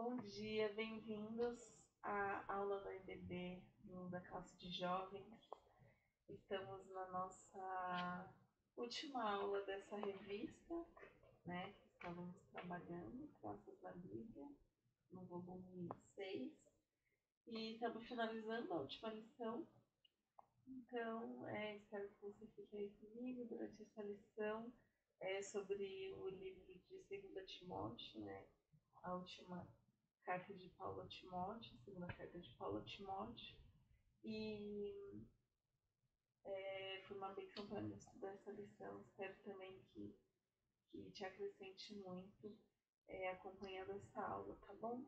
Bom dia, bem-vindos à aula da EBD da classe de jovens. Estamos na nossa última aula dessa revista, né? Estávamos trabalhando, Traços da Bíblia, no volume 6, e estamos finalizando a última lição. Então, espero que você fique aí comigo durante essa lição sobre o livro de 2 Timóteo, né? A última carta de Paulo a Timóteo, segunda carta de Paulo a Timóteo. E foi uma bênção para mim estudar essa lição. Espero também que te acrescente muito acompanhando essa aula, tá bom?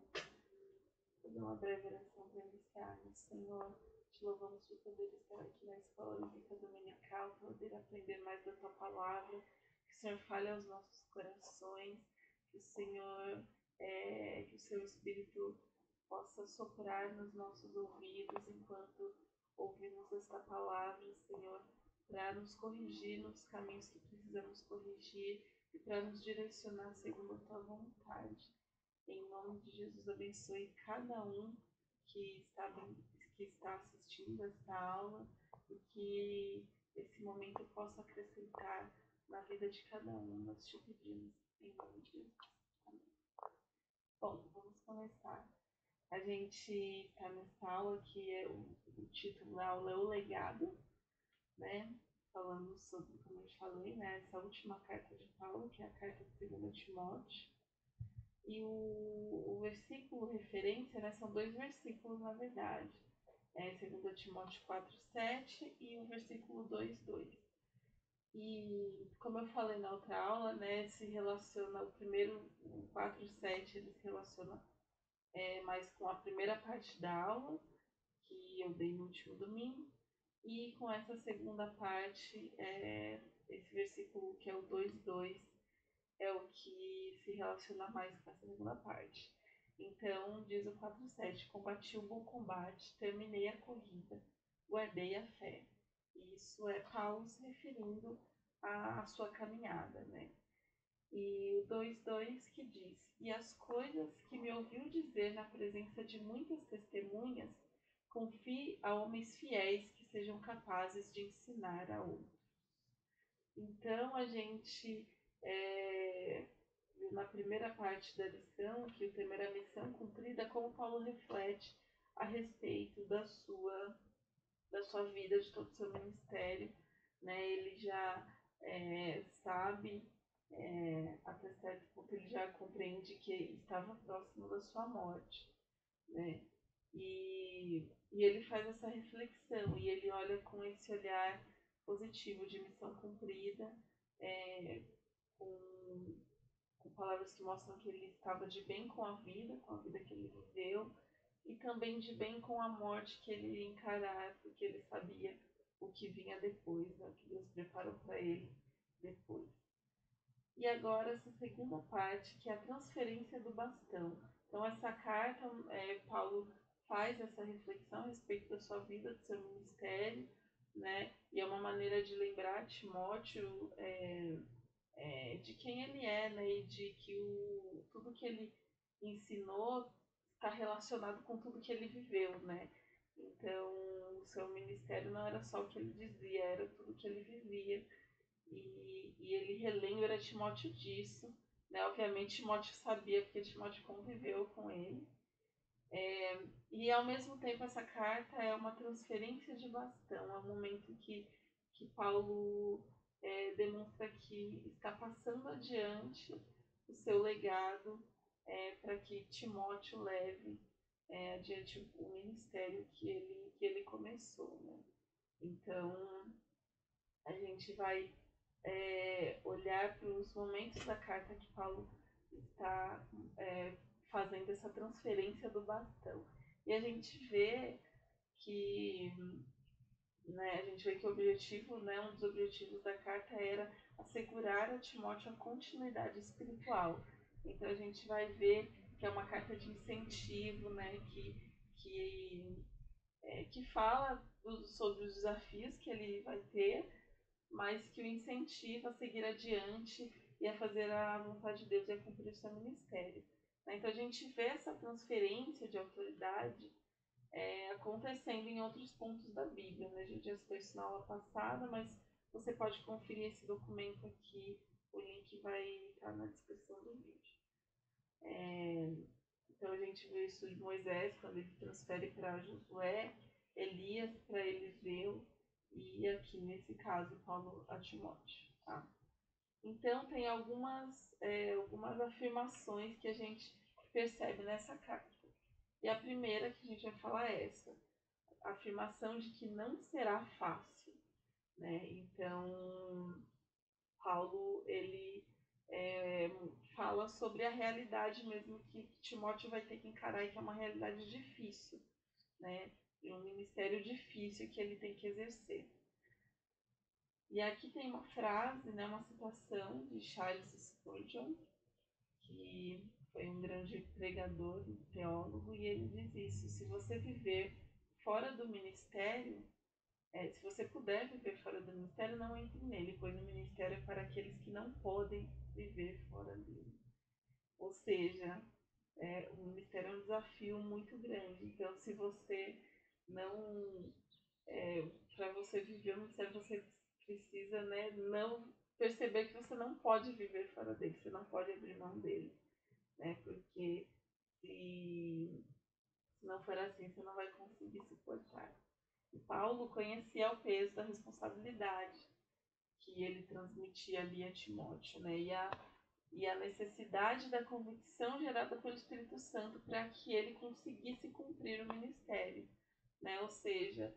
Vou dar uma breve oração para iniciarmos. Senhor, te louvamos por poder estar aqui na escola bíblica dominical, poder aprender mais da tua palavra. Que o Senhor fale aos nossos corações, que o Senhor, que o seu Espírito possa soprar nos nossos ouvidos enquanto ouvimos esta palavra, Senhor, para nos corrigir nos caminhos que precisamos corrigir e para nos direcionar segundo a tua vontade. Em nome de Jesus, abençoe cada um que está assistindo esta aula e que esse momento possa acrescentar na vida de cada um. Nós te pedimos em nome de Jesus. Amém. Bom, vamos começar. A gente está nessa aula que o título da aula é O Legado, né? Falando sobre, como eu falei, né? Essa última carta de Paulo, que é a carta de 2 Timóteo. E o versículo referência, né? São 2 versículos, na verdade. 2 Timóteo 4:7 e o versículo 2:2. E como eu falei na outra aula, né? Se relaciona, o primeiro, o 4:7, ele se relaciona mais com a primeira parte da aula, que eu dei no último domingo, e com essa segunda parte, esse versículo que é o 2:2, é o que se relaciona mais com essa segunda parte. Então, diz o 4:7, combati o bom combate, terminei a corrida, guardei a fé. Isso é Paulo se referindo à sua caminhada, né? E o 2:2 que diz, e as coisas que me ouviu dizer na presença de muitas testemunhas, confie a homens fiéis que sejam capazes de ensinar a outros. Então, a gente viu na primeira parte da lição que o tema era missão cumprida, como Paulo reflete a respeito da sua vida, de todo o seu ministério, né? Ele já sabe, até certo ponto ele já compreende que estava próximo da sua morte, né? E ele faz essa reflexão e ele olha com esse olhar positivo de missão cumprida, com palavras que mostram que ele estava de bem com a vida que ele viveu, e também de bem com a morte que ele ia encarar, porque ele sabia o que vinha depois, né? O que Deus preparou para ele depois. E agora essa segunda parte, que é a transferência do bastão. Então essa carta, Paulo faz essa reflexão a respeito da sua vida, do seu ministério, né? E é uma maneira de lembrar Timóteo de quem ele é, né? E de que tudo que ele ensinou está relacionado com tudo que ele viveu, né? Então, o seu ministério não era só o que ele dizia, era tudo que ele vivia. E ele relembra Timóteo disso, né? Obviamente, Timóteo sabia, porque Timóteo conviveu com ele. E, ao mesmo tempo, essa carta é uma transferência de bastão. É um momento que Paulo demonstra que está passando adiante o seu legado para que Timóteo leve adiante o ministério que ele começou, né? Então, a gente vai olhar para os momentos da carta que Paulo está fazendo essa transferência do bastão. E a gente vê que o objetivo, né, um dos objetivos da carta era assegurar a Timóteo a continuidade espiritual. Então a gente vai ver que é uma carta de incentivo, né, que fala sobre os desafios que ele vai ter, mas que o incentiva a seguir adiante e a fazer a vontade de Deus e a cumprir o seu ministério. Então a gente vê essa transferência de autoridade acontecendo em outros pontos da Bíblia. Né? A gente já citou isso na aula passada, mas você pode conferir esse documento aqui, o link vai estar na descrição do vídeo. Então a gente vê isso de Moisés, quando ele transfere para Josué, Elias para Eliseu, e aqui nesse caso Paulo a Timóteo. Tá? Então tem algumas afirmações que a gente percebe nessa carta. E a primeira que a gente vai falar é essa, a afirmação de que não será fácil. Né? Então, Paulo, ele fala sobre a realidade mesmo que Timóteo vai ter que encarar, e que é uma realidade difícil, né? E um ministério difícil que ele tem que exercer. E aqui tem uma frase, né, uma citação de Charles Spurgeon, que foi um grande pregador e teólogo, e ele diz isso: se você viver fora do ministério, se você puder viver fora do ministério, não entre nele, pois o ministério é para aqueles que não podem viver fora dele. Ou seja, o ministério é um desafio muito grande. Então, se você não... para você viver o ministério, você precisa, né, não perceber que você não pode viver fora dele, você não pode abrir mão dele. Né? Porque se não for assim, você não vai conseguir suportar. E Paulo conhecia o peso da responsabilidade que ele transmitia ali a Timóteo, né? E a necessidade da convicção gerada pelo Espírito Santo para que ele conseguisse cumprir o ministério, né? Ou seja,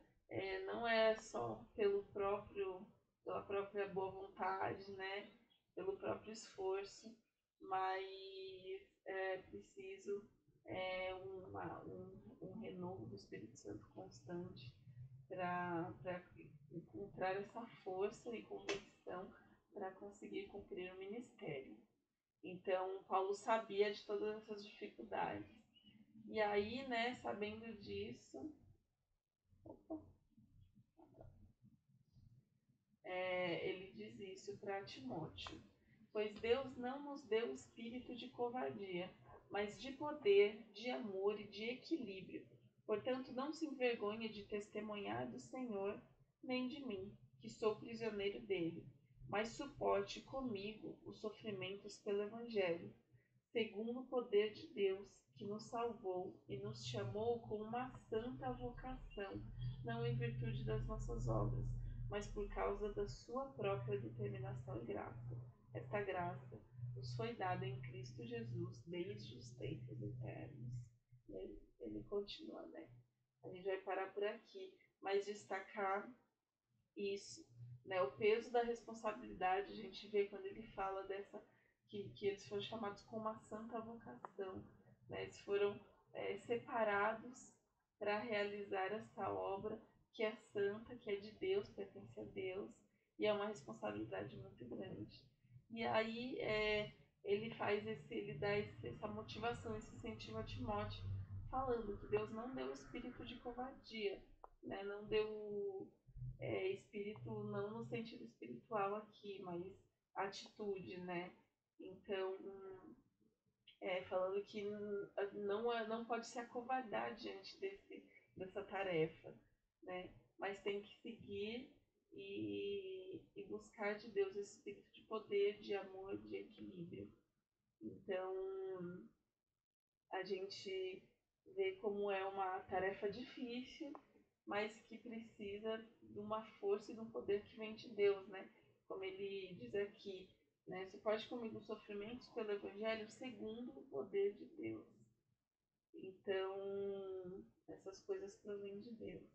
não é só pela própria boa vontade, né? Pelo próprio esforço, mas é preciso um renovo do Espírito Santo constante para encontrar essa força e convicção para conseguir cumprir o ministério. Então, Paulo sabia de todas essas dificuldades. E aí, né, sabendo disso, ele diz isso para Timóteo: pois Deus não nos deu espírito de covardia, mas de poder, de amor e de equilíbrio. Portanto, não se envergonhe de testemunhar do Senhor, nem de mim, que sou prisioneiro dele, mas suporte comigo os sofrimentos pelo Evangelho, segundo o poder de Deus, que nos salvou e nos chamou com uma santa vocação, não em virtude das nossas obras, mas por causa da sua própria determinação e graça. Esta graça nos foi dada em Cristo Jesus desde os tempos eternos. Ele continua, né? A gente vai parar por aqui, mas destacar isso, né? O peso da responsabilidade, a gente vê quando ele fala dessa, que eles foram chamados com uma santa vocação, né? Eles foram separados para realizar essa obra que é santa, que é de Deus, pertence a Deus, e é uma responsabilidade muito grande. E aí ele dá essa motivação, esse incentivo a Timóteo, falando que Deus não deu espírito de covardia, né? Não deu espírito não no sentido espiritual aqui, mas atitude, né? Então, falando que não pode se acovardar diante dessa tarefa, né? Mas tem que seguir e buscar de Deus esse espírito de poder, de amor, de equilíbrio. Então, a gente vê como é uma tarefa difícil, mas que precisa de uma força e de um poder que vem de Deus, né? Como ele diz aqui, né? Suporte comigo os sofrimentos pelo Evangelho segundo o poder de Deus. Então, essas coisas provêm de Deus.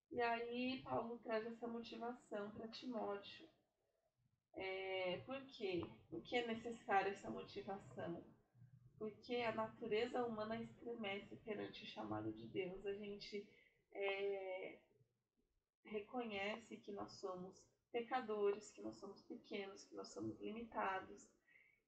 E aí, Paulo traz essa motivação para Timóteo. Por quê? Por que é necessária essa motivação? Porque a natureza humana estremece perante o chamado de Deus. A gente reconhece que nós somos pecadores, que nós somos pequenos, que nós somos limitados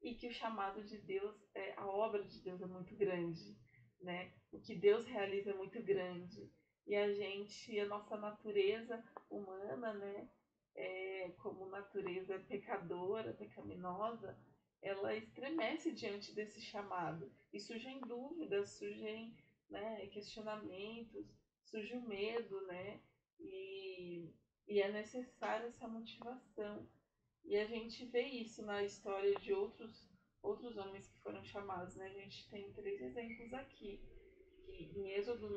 e que o chamado de Deus, a obra de Deus é muito grande, né? O que Deus realiza é muito grande. E a nossa natureza humana, né? Como natureza pecadora, pecaminosa, ela estremece diante desse chamado. E surgem dúvidas, surgem, né, questionamentos, surge o medo, né? E é necessária essa motivação. E a gente vê isso na história de outros homens que foram chamados, né? A gente tem três exemplos aqui. Que em Êxodo,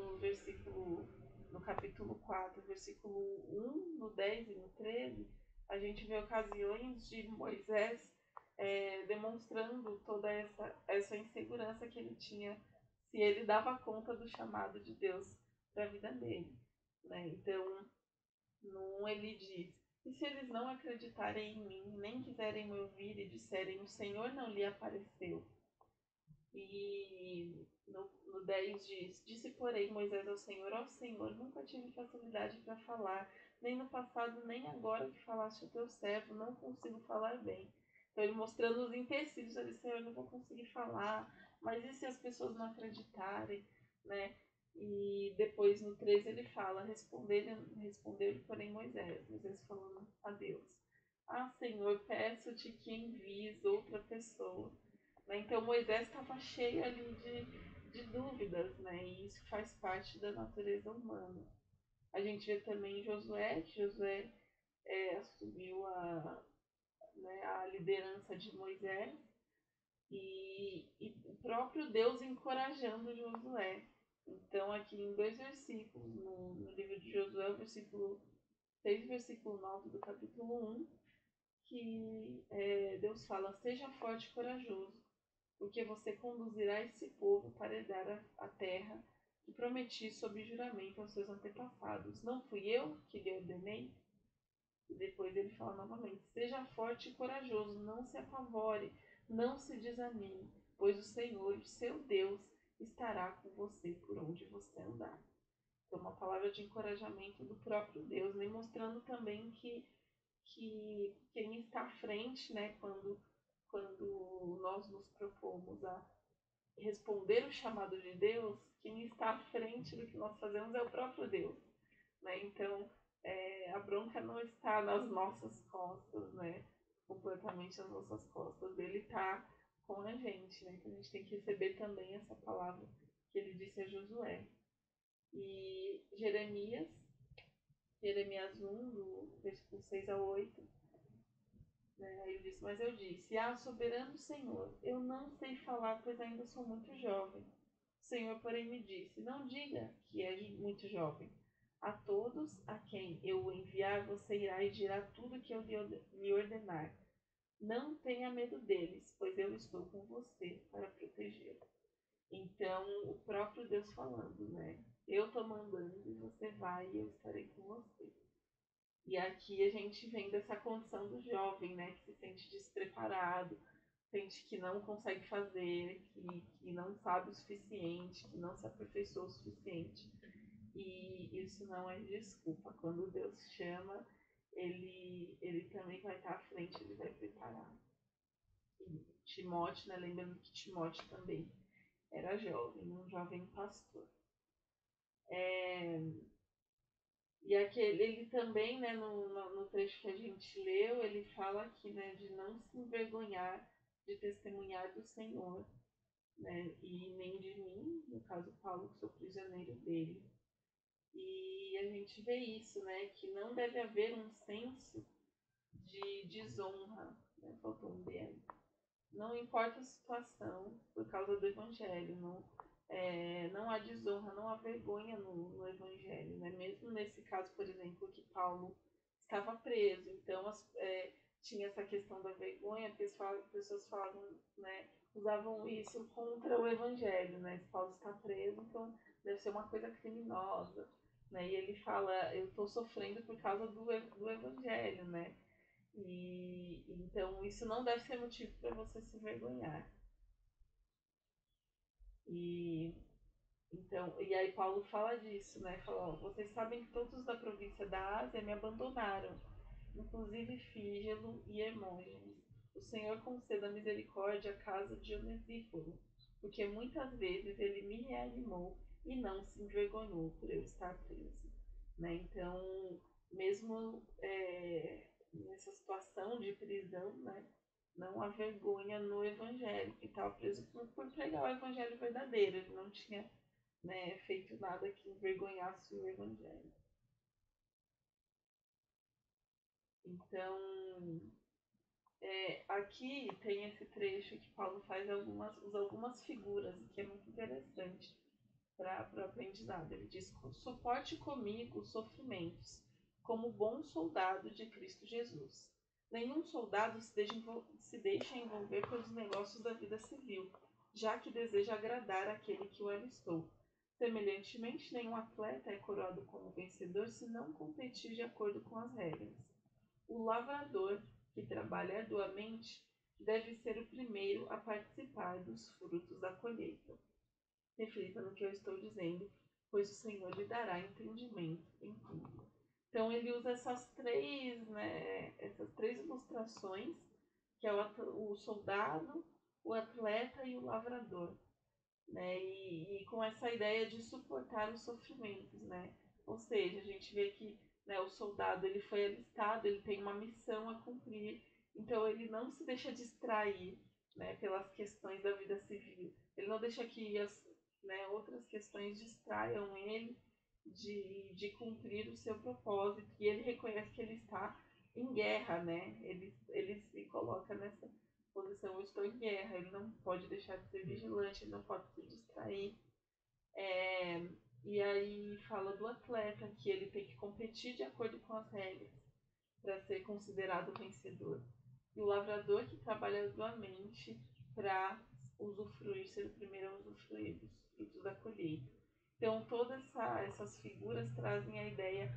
no capítulo 4, versículo 1, no 10 e no 13, a gente vê ocasiões de Moisés demonstrando toda essa insegurança que ele tinha, se ele dava conta do chamado de Deus para a vida dele. Né? Então, no 1 ele diz: e se eles não acreditarem em mim, nem quiserem me ouvir e disserem: o Senhor não lhe apareceu? E no 10 diz: disse, porém, Moisés ao Senhor: ó Senhor, nunca tive facilidade para falar, nem no passado, nem agora que falaste ao teu servo, não consigo falar bem. Então ele mostrando os empecilhos, ele disse: Senhor, eu não vou conseguir falar, mas e se as pessoas não acreditarem, né? E depois no 13 ele fala: respondeu-lhe, porém, Moisés falando a Deus: ah, Senhor, peço-te que envies outra pessoa. Né? Então Moisés estava cheio ali de dúvidas, né? E isso faz parte da natureza humana. A gente vê também Josué, que Josué assumiu né, a liderança de Moisés e o próprio Deus encorajando Josué. Então, aqui em dois versículos, no livro de Josué, o versículo 6 e versículo 9 do capítulo 1, que Deus fala: seja forte e corajoso, porque você conduzirá esse povo para herdar a terra que prometi sob juramento aos seus antepassados. Não fui eu que lhe ordenei? E depois ele fala novamente: seja forte e corajoso, não se apavore, não se desanime, pois o Senhor, o seu Deus, estará com você por onde você andar. Então, uma palavra de encorajamento do próprio Deus, né? Mostrando também que quem está à frente, né, quando nós nos propomos a responder o chamado de Deus, quem está à frente do que nós fazemos é o próprio Deus. Né? Então, a bronca não está nas nossas costas, né? Completamente nas nossas costas. Ele está com a gente, né? Então a gente tem que receber também essa palavra que ele disse a Josué. E Jeremias 1, do versículo 6 a 8, né? Ele disse: mas eu disse: ah, soberano Senhor, eu não sei falar, pois ainda sou muito jovem. O Senhor, porém, me disse: não diga que é muito jovem. A todos a quem eu o enviar, você irá e dirá tudo que eu lhe ordenar. Não tenha medo deles, pois eu estou com você para protegê-lo. Então, o próprio Deus falando, né? Eu estou mandando e você vai e eu estarei com você. E aqui a gente vem dessa condição do jovem, né? Que se sente despreparado, sente que não consegue fazer, que não sabe o suficiente, que não se aperfeiçoou o suficiente. E isso não é desculpa. Quando Deus chama, ele também vai estar à frente, ele vai preparar. E Timóteo, né? Lembrando que Timóteo também era jovem, um jovem pastor. E ele também, né, no trecho que a gente leu, ele fala aqui, né, de não se envergonhar de testemunhar do Senhor, né, e nem de mim, no caso Paulo, que sou prisioneiro dele. E a gente vê isso, né, que não deve haver um senso de desonra, né, faltou um D. Não importa a situação, por causa do evangelho, não há desonra, não há vergonha no evangelho, né? Mesmo nesse caso, por exemplo, que Paulo estava preso, então tinha essa questão da vergonha, porque as pessoas falavam, né, usavam isso contra o evangelho, né? Se Paulo está preso, então deve ser uma coisa criminosa, né? E ele fala: eu estou sofrendo por causa do evangelho, né? E então isso não deve ser motivo para você se vergonhar. E então, e aí Paulo fala disso, né? Fala: ó, vocês sabem que todos da província da Ásia me abandonaram, inclusive Fígelo e Hermógenes. O Senhor conceda misericórdia à casa de Onesíforo, porque muitas vezes ele me reanimou e não se envergonhou por eu estar preso. Né? Então, mesmo nessa situação de prisão, né? não a vergonha no evangelho, que estava preso por pregar o evangelho verdadeiro, ele não tinha, né, feito nada que envergonhasse o evangelho. Então, aqui tem esse trecho que Paulo faz usa algumas figuras, que é muito interessante para o aprendizado. Ele diz: suporte comigo os sofrimentos, como bom soldado de Cristo Jesus. Nenhum soldado se deixa envolver pelos negócios da vida civil, já que deseja agradar aquele que o alistou. Semelhantemente, nenhum atleta é coroado como vencedor se não competir de acordo com as regras. O lavrador, que trabalha arduamente, deve ser o primeiro a participar dos frutos da colheita. Reflita no que eu estou dizendo, pois o Senhor lhe dará entendimento em tudo. Então ele usa essas três ilustrações, que é o soldado, o atleta e o lavrador, né? E com essa ideia de suportar os sofrimentos, né? Ou seja, a gente vê que, né, o soldado ele foi alistado, ele tem uma missão a cumprir, então ele não se deixa distrair, né, pelas questões da vida civil. Ele não deixa que outras questões distraiam ele de cumprir o seu propósito. E ele reconhece que ele está em guerra, né? Ele se coloca nessa posição: eu estou em guerra. Ele não pode deixar de ser vigilante, ele não pode se distrair. E aí fala do atleta, que ele tem que competir de acordo com as regras para ser considerado vencedor. E o lavrador, que trabalha arduamente para usufruir, ser o primeiro a usufruir dos frutos da colheita. Então, todas essas figuras trazem a ideia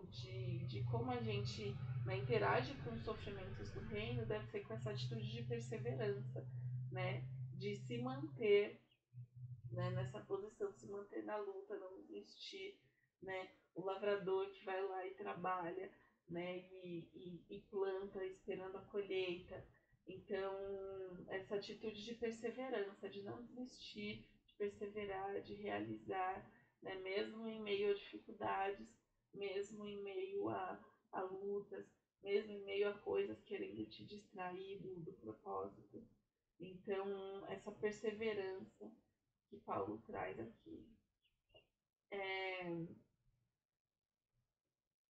de como a gente, né, interage com os sofrimentos do reino, deve ser com essa atitude de perseverança, né, de se manter, né, nessa posição, se manter na luta, não desistir, né, o lavrador que vai lá e trabalha, né, e planta esperando a colheita. Então, essa atitude de perseverança, de não desistir, de perseverar, de realizar, né, mesmo em meio a dificuldades, mesmo em meio a lutas, mesmo em meio a coisas querendo te distrair do propósito. Então, essa perseverança que Paulo traz aqui.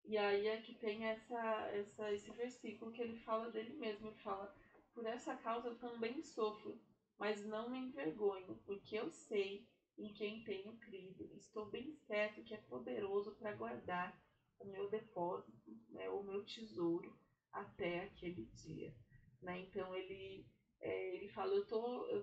E aí é que tem esse versículo que ele fala dele mesmo. Ele fala: por essa causa eu também sofro, mas não me envergonho, porque eu sei em quem tenho crido. Estou bem certo que é poderoso para guardar o meu depósito, né, o meu tesouro, até aquele dia. Né? Então ele fala: eu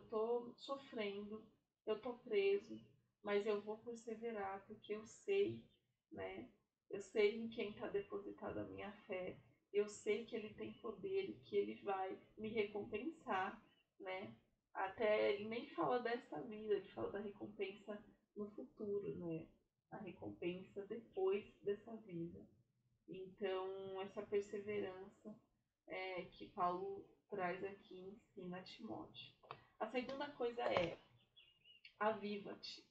tô sofrendo, eu tô preso, mas eu vou perseverar, porque eu sei, né? Eu sei em quem está depositada a minha fé. Eu sei que ele tem poder e que ele vai me recompensar, né? Até ele nem fala dessa vida, ele fala da recompensa no futuro, né? A recompensa depois dessa vida. Então, essa perseverança que Paulo traz aqui e ensina a Timóteo. A segunda coisa é: aviva-te.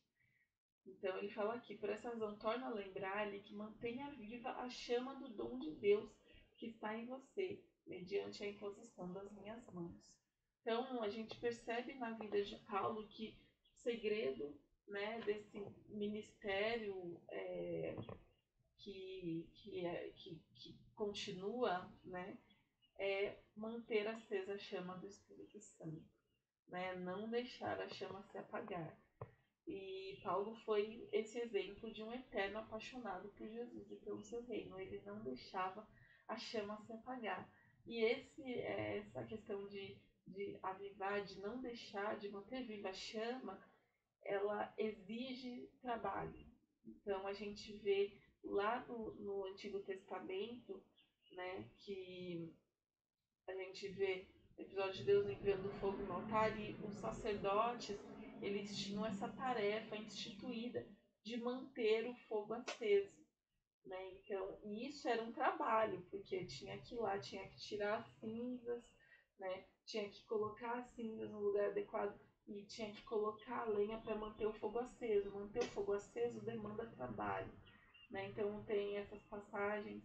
Então ele fala aqui: por essa razão, torna a lembrar-lhe que mantenha viva a chama do dom de Deus que está em você, mediante a imposição das minhas mãos. Então a gente percebe na vida de Paulo que o segredo, né, desse ministério que continua, né, é manter acesa a chama do Espírito Santo, né, não deixar a chama se apagar. E Paulo foi esse exemplo de um eterno apaixonado por Jesus e pelo seu reino. Ele não deixava a chama se apagar. E essa questão de avivar, de não deixar, de manter viva a chama, ela exige trabalho. Então a gente vê lá no Antigo Testamento, né, que a gente vê o episódio de Deus enviando fogo no altar, e os sacerdotes, eles tinham essa tarefa instituída de manter o fogo aceso, né? Então, e isso era um trabalho, porque tinha que ir lá, tinha que tirar as cinzas, né? Tinha que colocar as cinzas no lugar adequado e tinha que colocar a lenha para manter o fogo aceso. Manter o fogo aceso demanda trabalho, né? Então tem essas passagens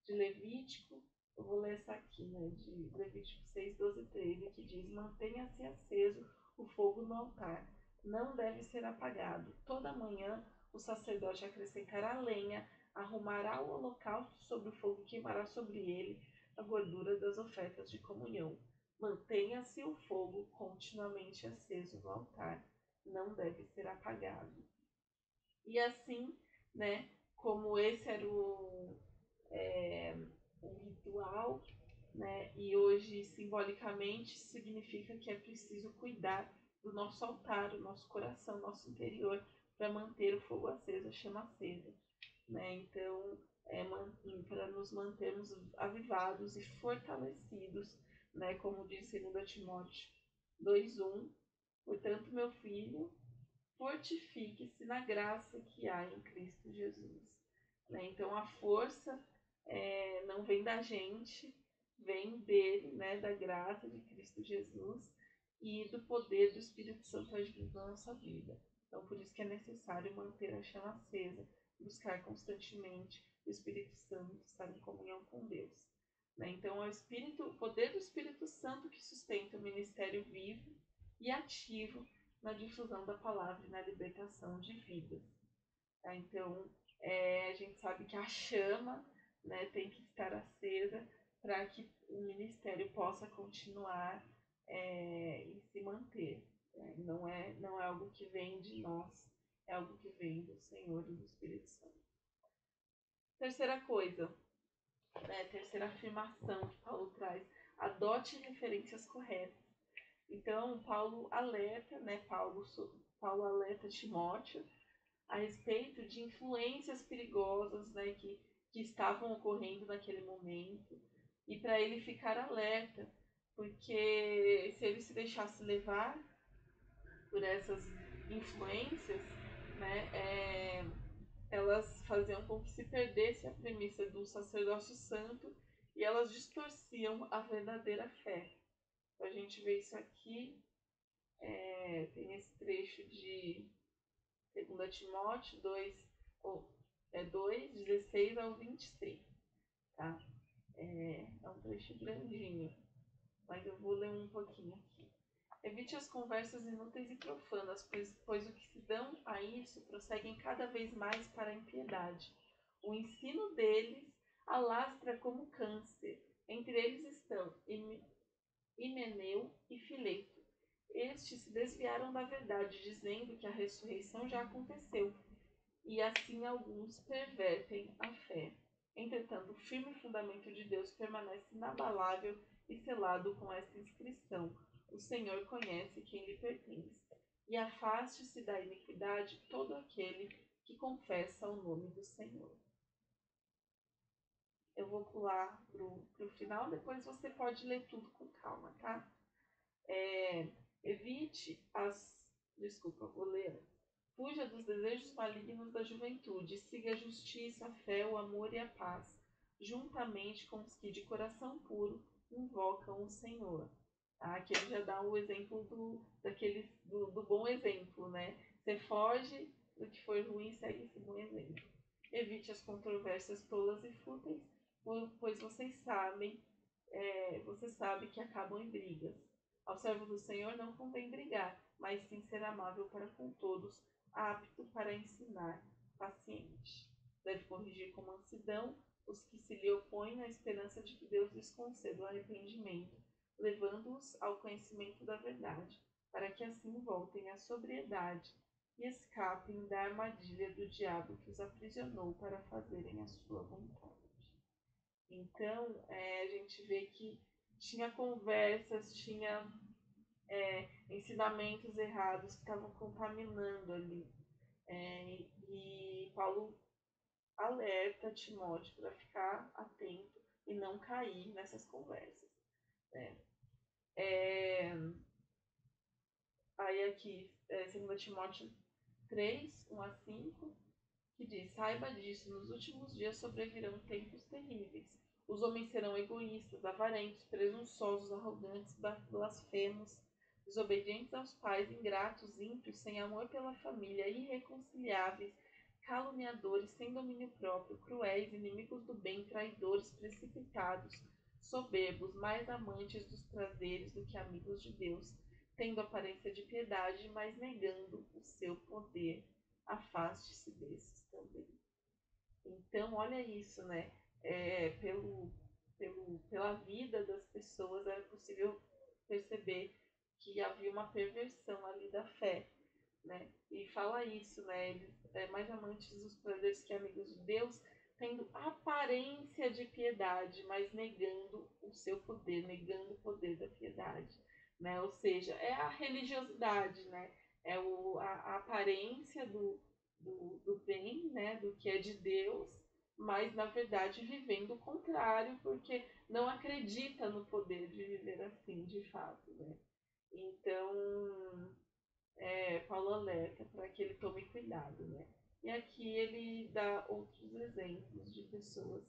de Levítico, Eu vou ler essa aqui, né, de Levítico 6, 12 e 13, que diz: mantenha-se aceso o fogo no altar, não deve ser apagado. Toda manhã o sacerdote acrescentará lenha, arrumará o holocausto sobre o fogo e queimará sobre ele a gordura das ofertas de comunhão. Mantenha-se o fogo continuamente aceso no altar, não deve ser apagado. E assim, né, como esse era o ritual, né, e hoje simbolicamente significa que é preciso cuidar do nosso altar, o nosso coração, nosso interior, para manter o fogo aceso, a chama acesa. Né? Então, para nos mantermos avivados e fortalecidos, né? Como diz 2 Timóteo 2:1, portanto, meu filho, fortifique-se na graça que há em Cristo Jesus. Né? Então, a força não vem da gente, vem dele, né? Da graça de Cristo Jesus e do poder do Espírito Santo agindo na nossa vida. Então, por isso que é necessário manter a chama acesa, buscar constantemente o Espírito Santo, estar em comunhão com Deus. Né? Então, é o poder do Espírito Santo que sustenta o ministério vivo e ativo na difusão da palavra e na libertação de vidas. Tá? Então, a gente sabe que a chama, né, tem que estar acesa para que o ministério possa continuar e se manter. Não é algo que vem de nós, é algo que vem do Senhor e do Espírito Santo. Terceira coisa, né, terceira afirmação que Paulo traz: adote referências corretas. Então, Paulo alerta, né, Paulo alerta Timóteo a respeito de influências perigosas, né, que estavam ocorrendo naquele momento, e para ele ficar alerta, porque se ele se deixasse levar por essas influências, né, elas faziam com que se perdesse a premissa do sacerdócio santo e elas distorciam a verdadeira fé. Então, a gente vê isso aqui, tem esse trecho de 2 Timóteo 2, 16 ao 23, tá? É um trecho grandinho, mas eu vou ler um pouquinho aqui. Evite as conversas inúteis e profanas, pois o que se dão a isso prosseguem cada vez mais para a impiedade. O ensino deles alastra como câncer. Entre eles estão Himeneu e Fileto. Estes se desviaram da verdade, dizendo que a ressurreição já aconteceu, e assim alguns pervertem a fé. Entretanto, o firme fundamento de Deus permanece inabalável e selado com esta inscrição: o Senhor conhece quem lhe pertence. E afaste-se da iniquidade todo aquele que confessa o nome do Senhor. Eu vou pular pro final, depois você pode ler tudo com calma, tá? Evite as... Desculpa, vou ler. Fuja dos desejos malignos da juventude, siga a justiça, a fé, o amor e a paz, juntamente com os que de coração puro invocam o Senhor. Aqui ele já dá o exemplo do bom exemplo, né? Você foge do que for ruim e segue esse bom exemplo. Evite as controvérsias tolas e fúteis, pois você sabe que acabam em brigas. Ao servo do Senhor não convém brigar, mas sim ser amável para com todos, apto para ensinar, paciente. Deve corrigir com mansidão os que se lhe opõem na esperança de que Deus lhes conceda o arrependimento, levando-os ao conhecimento da verdade, para que assim voltem à sobriedade e escapem da armadilha do diabo que os aprisionou para fazerem a sua vontade. Então, a gente vê que tinha conversas, tinha ensinamentos errados que estavam contaminando ali. E Paulo alerta Timóteo para ficar atento e não cair nessas conversas. Aí aqui, 2 Timóteo 3, 1 a 5, que diz: saiba disso, nos últimos dias sobrevirão tempos terríveis. Os homens serão egoístas, avarentos, presunçosos, arrogantes, blasfemos, desobedientes aos pais, ingratos, ímpios, sem amor pela família, irreconciliáveis, caluniadores, sem domínio próprio, cruéis, inimigos do bem, traidores, precipitados, soberbos, mais amantes dos prazeres do que amigos de Deus, tendo aparência de piedade, mas negando o seu poder. Afaste-se desses também. Então, olha isso, né? Pela vida das pessoas era possível perceber que havia uma perversão ali da fé, né? E fala isso, né? Eles mais amantes dos prazeres que amigos de Deus, tendo aparência de piedade, mas negando o seu poder, negando o poder da piedade, né? Ou seja, é a religiosidade, né? É a aparência do bem, né? Do que é de Deus, mas na verdade vivendo o contrário, porque não acredita no poder de viver assim, de fato, né? Então, Paulo alerta para que ele tome cuidado, né? E aqui ele dá outros exemplos de pessoas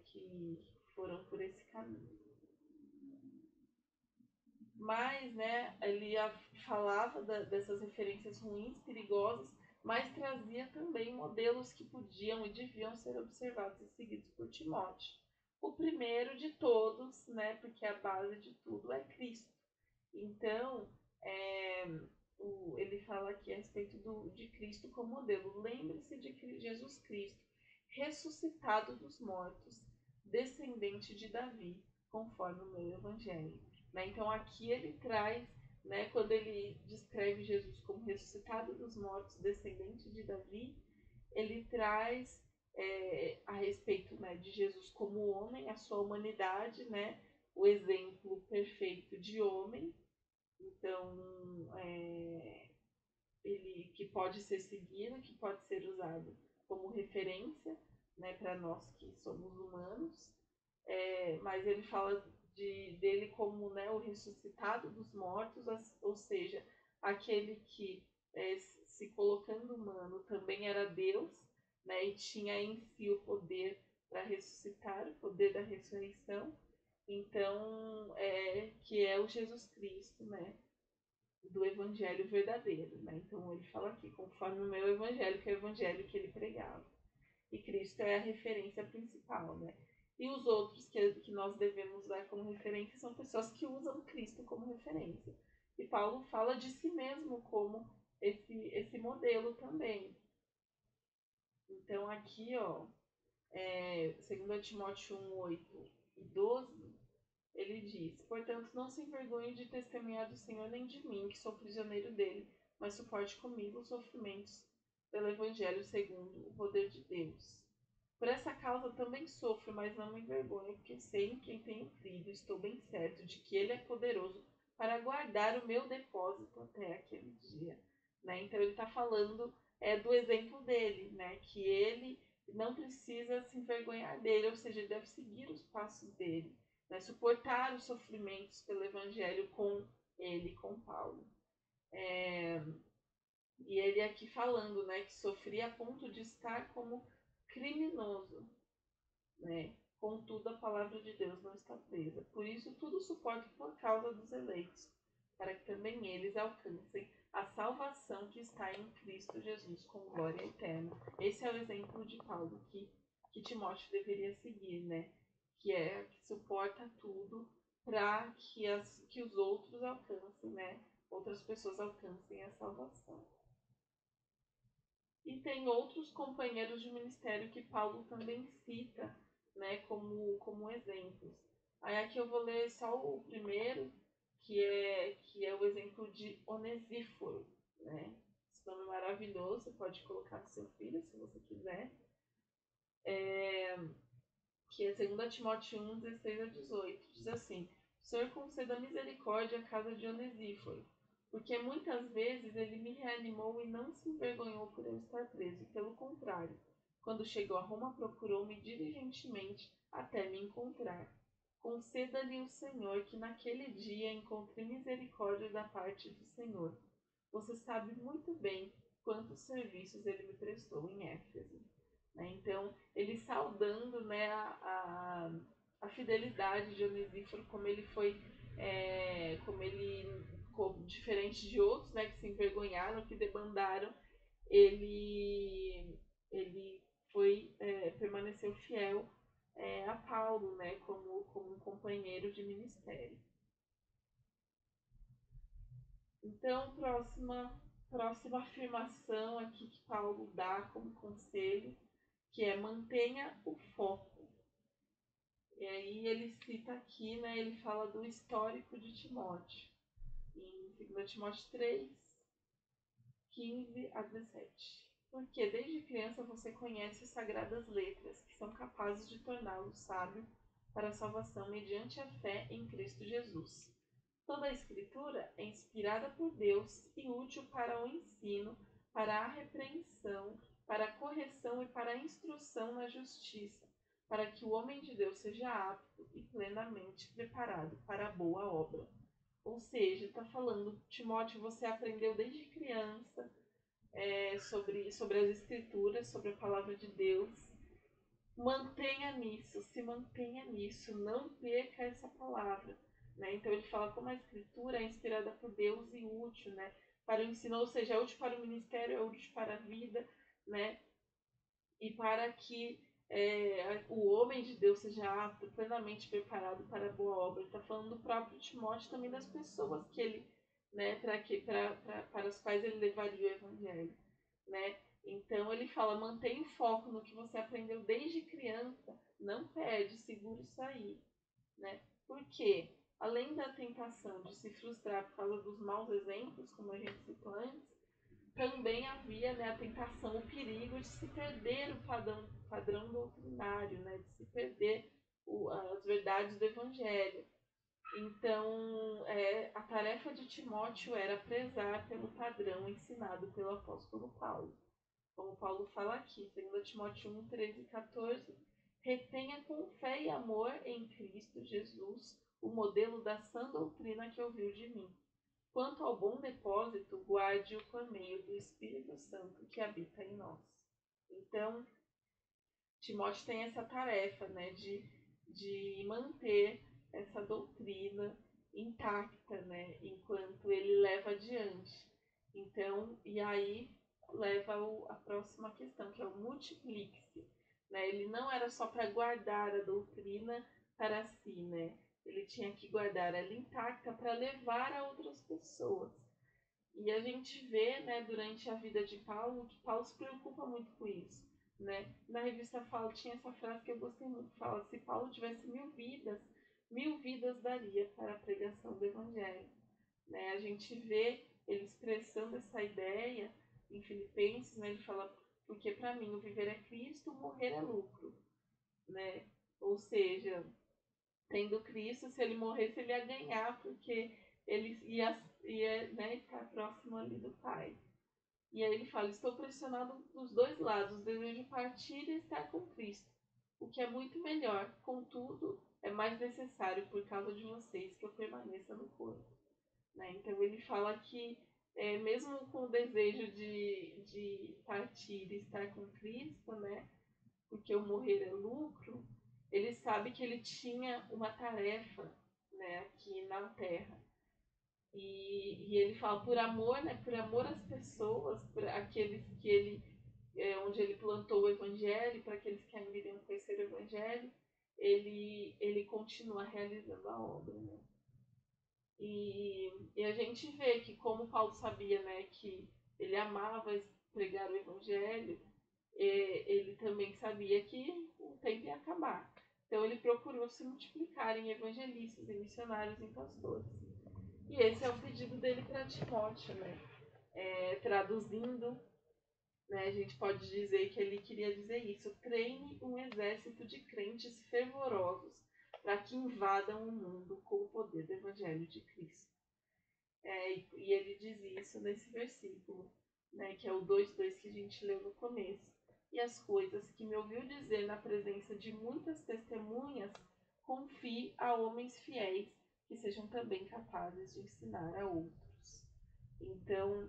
que foram por esse caminho. Mas, né, ele falava dessas referências ruins, perigosas, mas trazia também modelos que podiam e deviam ser observados e seguidos por Timóteo. O primeiro de todos, né, porque a base de tudo é Cristo. Então, ele fala aqui a respeito de Cristo como modelo. Lembre-se de Jesus Cristo, ressuscitado dos mortos, descendente de Davi, conforme o meu evangelho. Né? Então, aqui ele traz, né, quando ele descreve Jesus como ressuscitado dos mortos, descendente de Davi, ele traz a respeito, né, de Jesus como homem, a sua humanidade, né, o exemplo perfeito de homem. Então, ele que pode ser seguido, que pode ser usado como referência, né, para nós que somos humanos. Mas ele fala dele como, né, o ressuscitado dos mortos, ou seja, aquele que, se colocando humano, também era Deus, né, e tinha em si o poder para ressuscitar, o poder da ressurreição. Então, que é o Jesus Cristo, né, do evangelho verdadeiro, né? Então ele fala aqui, conforme o meu evangelho, que é o evangelho que ele pregava. E Cristo é a referência principal, né? E os outros que nós devemos dar como referência são pessoas que usam Cristo como referência. E Paulo fala de si mesmo como esse modelo também. Então aqui, ó, 2 Timóteo 1, 8 e 12, ele diz: portanto, não se envergonhe de testemunhar do Senhor nem de mim, que sou prisioneiro dele, mas suporte comigo os sofrimentos pelo Evangelho segundo o poder de Deus. Por essa causa também sofro, mas não me envergonho, porque sei em quem tenho crido e estou bem certo de que ele é poderoso para guardar o meu depósito até aquele dia. Né? Então ele está falando do exemplo dele, né? Que ele não precisa se envergonhar dele, ou seja, ele deve seguir os passos dele, né? Suportar os sofrimentos pelo Evangelho com ele, com Paulo. E ele aqui falando, né, que sofria a ponto de estar como criminoso, né? Contudo, a palavra de Deus não está presa. Por isso, tudo suporta por causa dos eleitos, para que também eles alcancem a salvação que está em Cristo Jesus com glória eterna. Esse é o exemplo de Paulo que Timóteo deveria seguir, né? Que suporta tudo para que os outros alcancem, né? Outras pessoas alcancem a salvação. E tem outros companheiros de ministério que Paulo também cita, né, como exemplos. Aí aqui eu vou ler só o primeiro, que é o exemplo de Onesíforo, né? Esse nome é maravilhoso, você pode colocar no seu filho, se você quiser. Que é 2 Timóteo 1, 16 a 18. Diz assim: o Senhor conceda misericórdia à casa de Onesíforo, porque muitas vezes ele me reanimou e não se envergonhou por eu estar preso. Pelo contrário, quando chegou a Roma, procurou-me diligentemente até me encontrar. Conceda-lhe o Senhor que naquele dia encontre misericórdia da parte do Senhor. Você sabe muito bem quantos serviços ele me prestou em Éfeso. Então, ele saudando, né, a fidelidade de Onesíforo, como ele foi, diferente de outros, né, que se envergonharam, que debandaram, ele permaneceu fiel a Paulo, né, como um companheiro de ministério. Então, próxima afirmação aqui que Paulo dá como conselho, que é mantenha o foco. E aí ele cita aqui, né, ele fala do histórico de Timóteo, em 2 Timóteo 3, 15 a 17. Porque desde criança você conhece as sagradas letras, que são capazes de torná-lo sábio para a salvação mediante a fé em Cristo Jesus. Toda a Escritura é inspirada por Deus e útil para o ensino, para a repreensão, para a correção e para a instrução na justiça, para que o homem de Deus seja apto e plenamente preparado para a boa obra. Ou seja, está falando, Timóteo, você aprendeu desde criança sobre as Escrituras, sobre a palavra de Deus. Mantenha nisso, se mantenha nisso, não perca essa palavra. Né? Então ele fala como a Escritura é inspirada por Deus e útil, né? Para o ensino, ou seja, é útil para o ministério, é útil para a vida, né? E para que o homem de Deus seja apto, plenamente preparado para a boa obra. Ele está falando do próprio Timóteo, também das pessoas que ele, né, para as quais ele levaria o evangelho, né? Então ele fala, mantenha o foco no que você aprendeu desde criança, não perde, segura isso aí, né? Porque além da tentação de se frustrar por causa dos maus exemplos, como a gente citou antes, também havia, né, a tentação, o perigo de se perder o padrão doutrinário, né, de se perder as verdades do Evangelho. Então, a tarefa de Timóteo era prezar pelo padrão ensinado pelo apóstolo Paulo. Como Paulo fala aqui, 2 Timóteo 1, 13 e 14, retenha com fé e amor em Cristo Jesus o modelo da sã doutrina que ouviu de mim. Quanto ao bom depósito, guarde-o por meio do Espírito Santo que habita em nós. Então, Timóteo tem essa tarefa, né, de manter essa doutrina intacta, né, enquanto ele leva adiante. Então, e aí leva a próxima questão, que é o multiplique-se. Né? Ele não era só para guardar a doutrina para si, né? Ele tinha que guardar ela intacta para levar a outras pessoas. E a gente vê, né, durante a vida de Paulo, que Paulo se preocupa muito com isso. Né? Na revista Fala tinha essa frase que eu gostei muito, fala, se Paulo tivesse 1000 vidas daria para a pregação do Evangelho. Né? A gente vê ele expressando essa ideia em Filipenses, né? Ele fala, porque para mim o viver é Cristo, o morrer é lucro. Né? Ou seja, tendo Cristo, se ele morresse, ele ia ganhar, porque ele ia né, estar próximo ali do Pai. E aí ele fala, estou pressionado dos dois lados, desejo partir e estar com Cristo, o que é muito melhor, contudo, é mais necessário por causa de vocês que eu permaneça no corpo. Né? Então ele fala que mesmo com o desejo de partir e estar com Cristo, né? Porque o morrer é lucro, ele sabe que ele tinha uma tarefa, né, aqui na Terra. E ele fala por amor, né, por amor às pessoas, por aqueles que ele, onde ele plantou o Evangelho, para aqueles que ainda iriam conhecer o Evangelho, ele continua realizando a obra. Né? E a gente vê que como Paulo sabia, né, que ele amava pregar o Evangelho, ele também sabia que o tempo ia acabar. Então ele procurou se multiplicar em evangelistas, em missionários, em pastores. E esse é o pedido dele para Timóteo, né? Traduzindo, né, a gente pode dizer que ele queria dizer isso. Treine um exército de crentes fervorosos para que invadam o mundo com o poder do Evangelho de Cristo. E ele diz isso nesse versículo, né, que é o 2:2 que a gente leu no começo. E as coisas que me ouviu dizer na presença de muitas testemunhas, confie a homens fiéis que sejam também capazes de ensinar a outros. Então,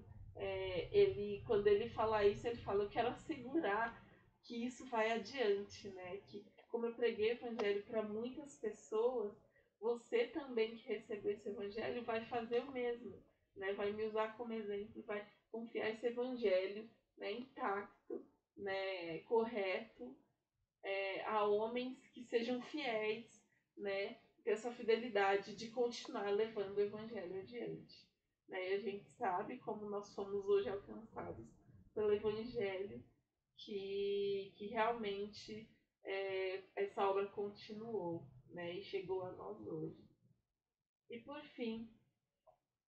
quando ele fala isso, ele fala, eu quero assegurar que isso vai adiante, né? Que como eu preguei o evangelho para muitas pessoas, você também que recebeu esse evangelho vai fazer o mesmo, né? Vai me usar como exemplo, vai confiar esse evangelho, né, intacto, né, correto, a homens que sejam fiéis, né? Ter essa fidelidade de continuar levando o evangelho adiante. Né? E a gente sabe como nós fomos hoje alcançados pelo evangelho, que realmente essa obra continuou, né? E chegou a nós hoje. E por fim,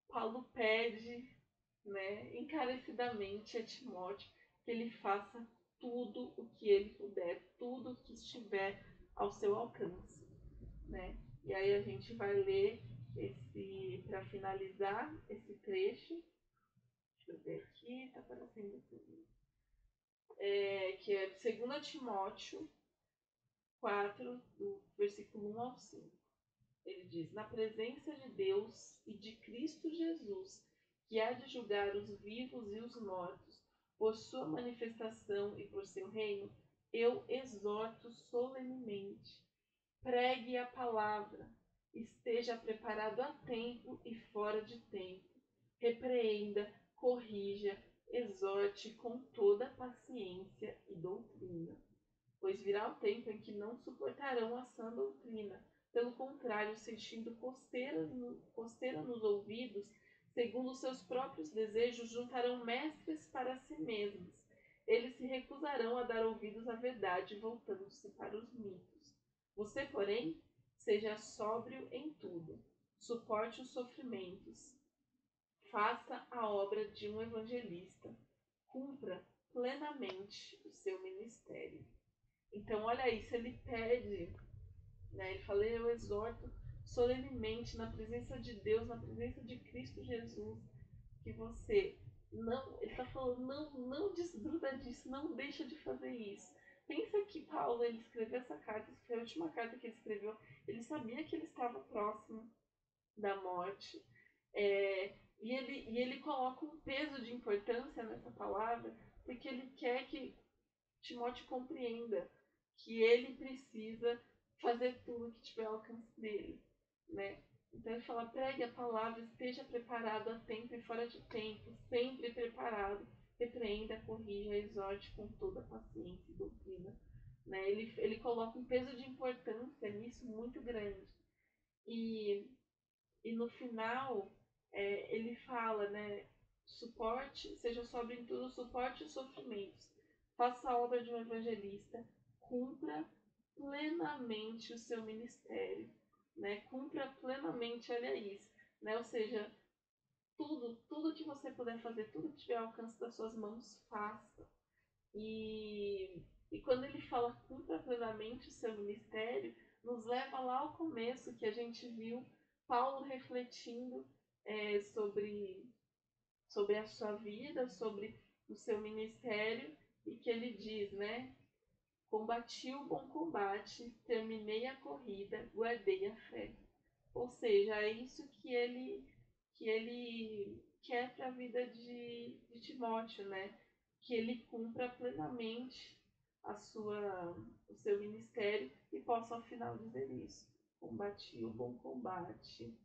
Paulo pede, né, encarecidamente a Timóteo que ele faça tudo o que ele puder, tudo o que estiver ao seu alcance, né? E aí a gente vai ler para finalizar esse trecho. Deixa eu ver aqui, tá aparecendo tudo. Que é 2 Timóteo 4, do versículo 1 ao 5. Ele diz: na presença de Deus e de Cristo Jesus, que há de julgar os vivos e os mortos, por sua manifestação e por seu reino, eu exorto solenemente. Pregue a palavra, esteja preparado a tempo e fora de tempo. Repreenda, corrija, exorte com toda paciência e doutrina. Pois virá o tempo em que não suportarão a sã doutrina. Pelo contrário, sentindo costeira nos ouvidos, segundo seus próprios desejos, juntarão mestres para si mesmos. Eles se recusarão a dar ouvidos à verdade, voltando-se para os mitos. Você, porém, seja sóbrio em tudo. Suporte os sofrimentos. Faça a obra de um evangelista. Cumpra plenamente o seu ministério. Então, olha isso, ele pede, né? Ele fala: eu exorto solenemente na presença de Deus, na presença de Cristo Jesus, que você não, ele está falando, não desgruda disso, não deixa de fazer isso. Pensa que Paulo, ele escreveu essa carta, essa foi a última carta que ele escreveu, ele sabia que ele estava próximo da morte, e ele coloca um peso de importância nessa palavra, porque ele quer que Timóteo compreenda que ele precisa fazer tudo que tiver ao alcance dele, né? Então ele fala: pregue a palavra, esteja preparado a tempo e fora de tempo, sempre preparado, repreenda, corrija, exorte com toda paciência e doutrina. Né? Ele coloca um peso de importância nisso muito grande. E no final, ele fala, né? Suporte, seja sobre em tudo, suporte os sofrimentos. Faça a obra de um evangelista. Cumpra plenamente o seu ministério. Né? Cumpra plenamente, olha isso. Né? Ou seja, tudo que você puder fazer, tudo que tiver ao alcance das suas mãos, faça. E quando ele fala cumpra plenamente o seu ministério, nos leva lá ao começo, que a gente viu Paulo refletindo sobre a sua vida, sobre o seu ministério, e que ele diz, né? Combati o bom combate, terminei a corrida, guardei a fé. Ou seja, é isso que ele quer para a vida de Timóteo, né? Que ele cumpra plenamente o seu ministério e possa ao final dizer isso. Combati o bom combate,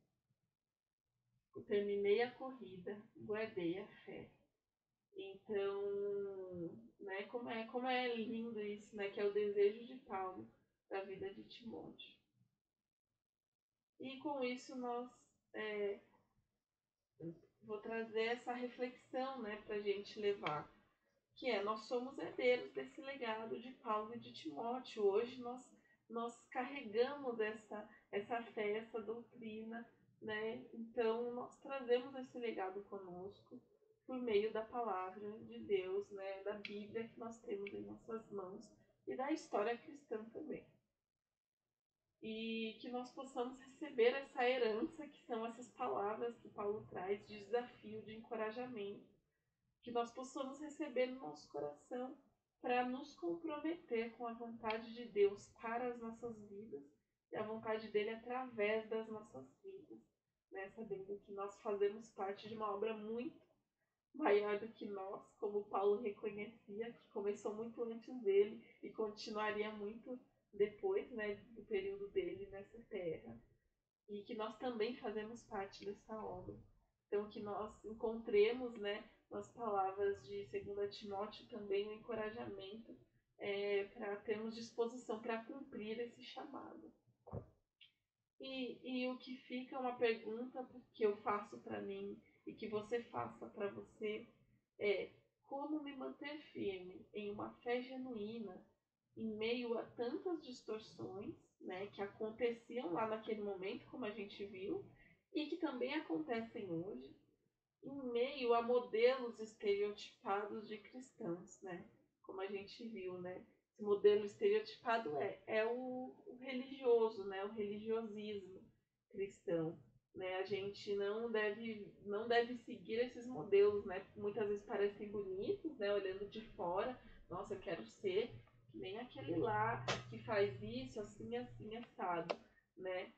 terminei a corrida, guardei a fé. Então, né, como é lindo isso, né? Que é o desejo de Paulo da vida de Timóteo. E com isso vou trazer essa reflexão, né, para a gente levar, que nós somos herdeiros desse legado de Paulo e de Timóteo. Hoje nós carregamos essa fé, essa doutrina, né? Então nós trazemos esse legado conosco por meio da palavra de Deus, né? Da Bíblia que nós temos em nossas mãos e da história cristã também. E que nós possamos receber essa herança, que são essas palavras que Paulo traz de desafio, de encorajamento, que nós possamos receber no nosso coração para nos comprometer com a vontade de Deus para as nossas vidas e a vontade dele através das nossas vidas, né? Sabendo que nós fazemos parte de uma obra muito maior do que nós, como Paulo reconhecia, que começou muito antes dele e continuaria muito depois, né, do período dele nessa terra, e que nós também fazemos parte dessa obra. Então que nós encontremos, né, nas palavras de 2 Timóteo também o encorajamento para termos disposição para cumprir esse chamado. E o que fica é uma pergunta que eu faço para mim e que você faça para você é: como me manter firme em uma fé genuína em meio a tantas distorções, né, que aconteciam lá naquele momento, como a gente viu, e que também acontecem hoje, em meio a modelos estereotipados de cristãos, né? Como a gente viu, né? Esse modelo estereotipado é o religioso, né? O religiosismo cristão, né? A gente não deve seguir esses modelos, né? Muitas vezes parecem bonitos, né? Olhando de fora, nossa, eu quero ser que nem aquele lá que faz isso, assim, assim, assado, né?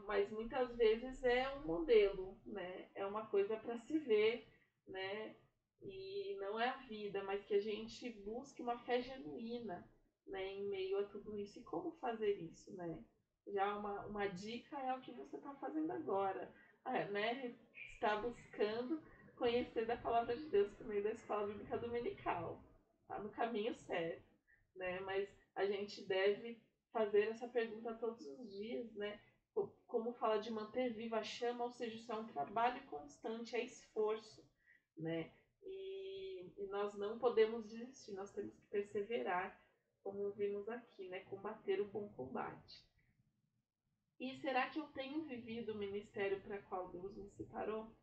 Mas muitas vezes é um modelo, né? É uma coisa para se ver, né? E não é a vida, mas que a gente busque uma fé genuína, né? Em meio a tudo isso. E como fazer isso, né? Já uma dica é o que você está fazendo agora, né? Está buscando conhecer da palavra de Deus por meio da escola bíblica dominical. Tá no caminho certo, né? Mas a gente deve fazer essa pergunta todos os dias, né? Como fala de manter viva a chama, ou seja, isso é um trabalho constante, é esforço, né? E nós não podemos desistir, nós temos que perseverar, como vimos aqui, né? Combater o bom combate. E será que eu tenho vivido o ministério para qual Deus me separou?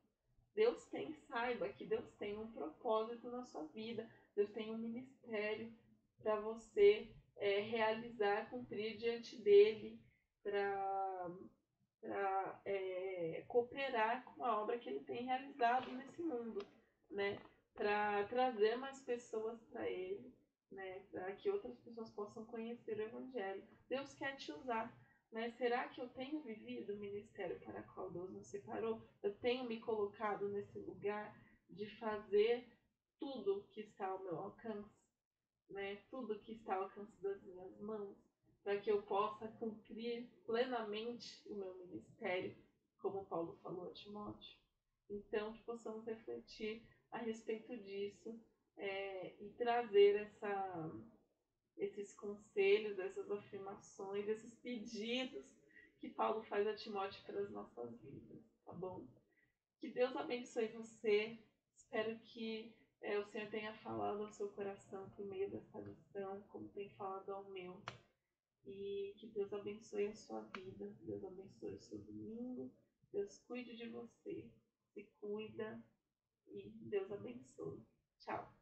Saiba que Deus tem um propósito na sua vida, Deus tem um ministério para você realizar, cumprir diante dele, para cooperar com a obra que ele tem realizado nesse mundo, né? Para trazer mais pessoas para ele, né? Para que outras pessoas possam conhecer o Evangelho. Deus quer te usar, né? Será que eu tenho vivido o ministério para o qual Deus nos separou? Eu tenho me colocado nesse lugar de fazer tudo que está ao meu alcance, né? Tudo que está ao alcance das minhas mãos, para que eu possa cumprir plenamente o meu ministério, como Paulo falou a Timóteo. Então, que possamos refletir a respeito disso e trazer esses conselhos, essas afirmações, esses pedidos que Paulo faz a Timóteo para as nossas vidas, tá bom? Que Deus abençoe você. Espero que o Senhor tenha falado ao seu coração por meio dessa lição, como tem falado ao meu. E que Deus abençoe a sua vida. Deus abençoe o seu domingo. Deus cuide de você. Se cuida. E Deus abençoe. Tchau.